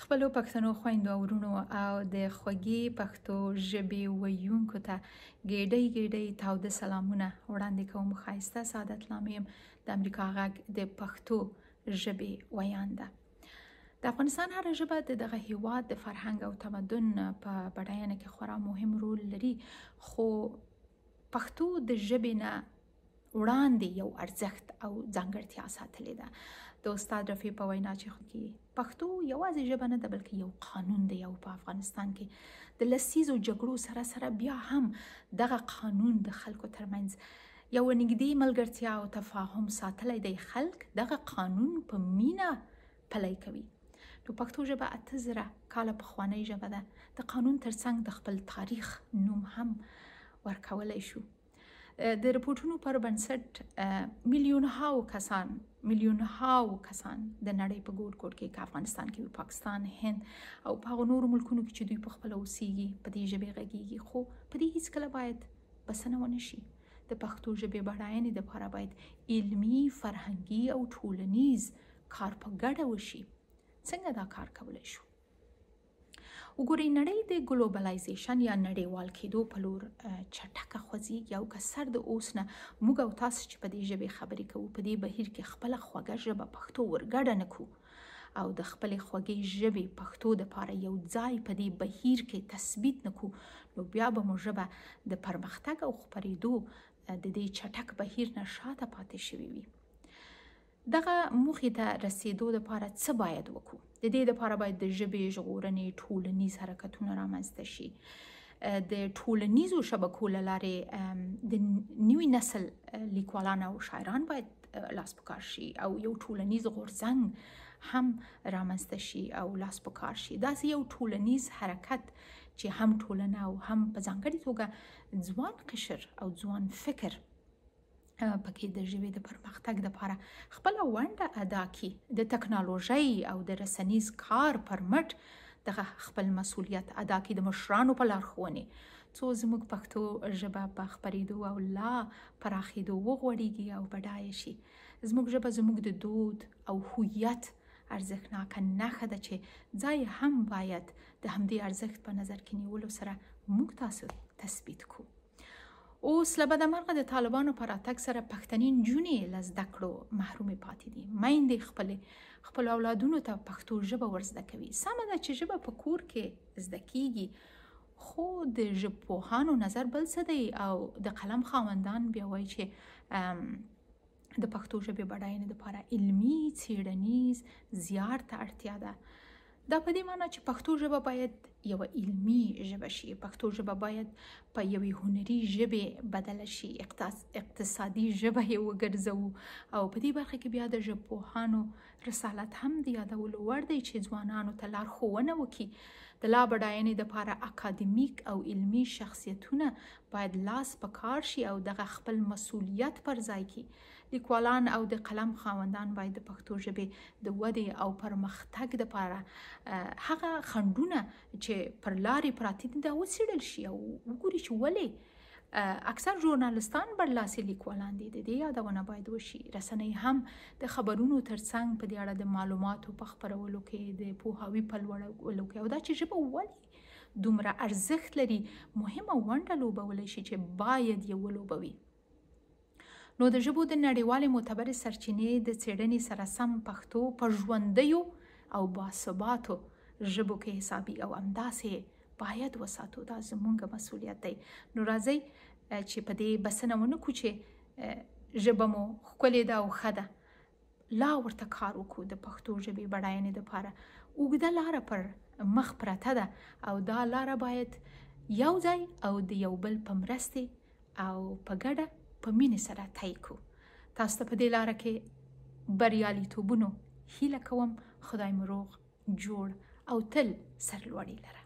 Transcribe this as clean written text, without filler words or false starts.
خپلو پښتنو خویندو او ورونو او د خوږې پښتو ژبې ویونکو ته ګېډۍ ګېډۍ تاوده سلامونه وړاندې کوم. ښایسته سعادت لامې یم، د امریکا غږ د پښتو ژبې ویانده. د افغانستان هره ژبه د دغه هیواد د فرهنګ او تمدن په بډاینه کې خورا مهم رول لري، خو پښتو د ژبې نه وړاندې یو ارزښت او ځانګړتیا ساتلې ده. د استاد رفیع په وینا چې پښتو یوازې ژبه نه ده بلکې یو قانون دی، او په افغانستان کې د لسیزو جګړو سره سره بیا هم دغه قانون د خلکو ترمنځ یو نږدې ملګرتیا او تفاهم ساتلی دی. خلک دغه قانون په مینه پلی کوي. نو پښتو ژبه 8000 کاله پخوانۍ ژبه ده. د قانون ترڅنګ د خپل تاریخ نوم هم ورکولی شو. د رپورټونو پر بنسټ میلیونهاو کسان د نړۍ په ګوټ ګوټ کې افغانستان کې، پاکستان، هند او په هغو نورو ملکونو کې چې دوی په خپله اوسیږي په دې ژبې غږیږي، خو په دې هیڅکله باید بسنه ونه شي. د پښتو ژبې بډاینې دپاره باید علمي، فرهنګي او ټولنیز کار په ګډه وشي. څنګه دا کار کولی شو؟ وګورئ، نړۍ د ګلوبلایزیشن یا نړیوال کېدو په لور چټکه خوځېږي، او که سر د اوس نه موږ او تاسو چې په دې ژبې خبرې کوو په دې بهیر کې خپله خوږه ژبه پښتو ورګډه نه کړو او د خپلې خوږې ژبې پښتو دپاره یو ځای په دې بهیر کې تثبیت نه کړو، نو بیا به مو ژبه د پرمختګ او خپرېدو د دې چټک بهیر نه شاته پاتې شوې وي. دغه موخې ته رسیدو لپاره څه باید وکړو؟ د دې لپاره باید د ژبې ژغورنې ټولنیز حرکتونه رامنځته شي. د ټولنیزو شبکو له لارې د نوي نسل لیکوالان او شاعران باید لاس په کار شي، او یو ټولنیز غورځنګ هم رامنځته شي او لاس په کار شي. داسې یو ټولنیز حرکت چې هم ټولنه او هم په ځانګړې توګه ځوان قشر او ځوان فکر پکې د ژبې د پرمختګ لپاره خپله ونډه ادا کړي. د تکنالوژۍ او د رسنیز کار پر مټ دغه خپل مسؤلیت ادا کړي، د مشرانو په لارښوونې، څو زموږ پښتو ژبه په خپرېدو او لا پراخېدو وغوړېږي او بډایه شي. زموږ ژبه زموږ د دود او هویت ارزښتناکه نښه ده چې ځای هم باید د همدې ارزښت په نظر کې نیولو سره موږ تاسو تثبیت کړو. اوس له بدمرغه د طالبانو په راتګ سره پښتني نجونې له زده کړو محرومې پاتې دي. میندې خپلو اولادونو ته پښتو ژبه ورزده کوي. سمه ده چې ژبه په کور کې زده کیږي، خو د ژبپوهانو نظر بل څه دی، او د قلم خاوندان بیا وایي چې د پښتو ژبې بډاینې لپاره علمي څیړنیز زیار ته اړتیا ده. دا په دې معنی چې پښتو ژبه باید یوه علمي ژبه شي، پښتو ژبه باید په یوې هنري ژبې بدله شي، اقتصادي ژبه یې وګرځوو، او په دې برخه کې بیا د ژبپوهانو رسالت هم د یادولو وړ دی چې ځوانانو ته لارښوونه وکړي. د لا بډاینې دپاره اکاډمیک او علمي شخصیتونه باید لاس په کار شي او دغه خپل مسؤلیت پر ځای کړي. لیکوالان او د قلم خاوندان باید د پښتو ژبې د ودې او پرمختګ دپاره هغه خنډونه چې پر لارې پراته دي دا وڅېړل شي، او وګوري چې ولې اکثر ژورنالستان برلاسي لیکوالان دي. د دې یادونه باید وشي. رسنۍ هم د خبرونو ترڅنګ په دې اړه د معلوماتو په خپرولو کې، د پوهاوي په لوړولو کې، او دا چې ژبه ولې دومره ارزښت لري مهمه ونډه لوبولی شي چې باید یې ولوبوي. نو د ژبو د نړیوالې معتبرې سرچینې د څېړنې سره سم پښتو په ژوندیو او باثباتو ژبو کې حسابي او همداسې باید وساتو. دا زموږ مسؤلیت دی. نو راځئ چې په دې بسنه ونه کړو چې ژبه مو ښکلې ده او ښه ده، لا ورته کار وکړو. د پښتو ژبې بډاینې دپاره اوږده لاره پر مخ پرته ده، او دا لاره باید یو ځای او د یو بل په مرستې او په ګډه په مینې سره طی کړو. تاسو ته په دې لاره کې بریالیتوبونو هیله کوم. خدای مو روغ، جوړ او تل سرلوړي لره.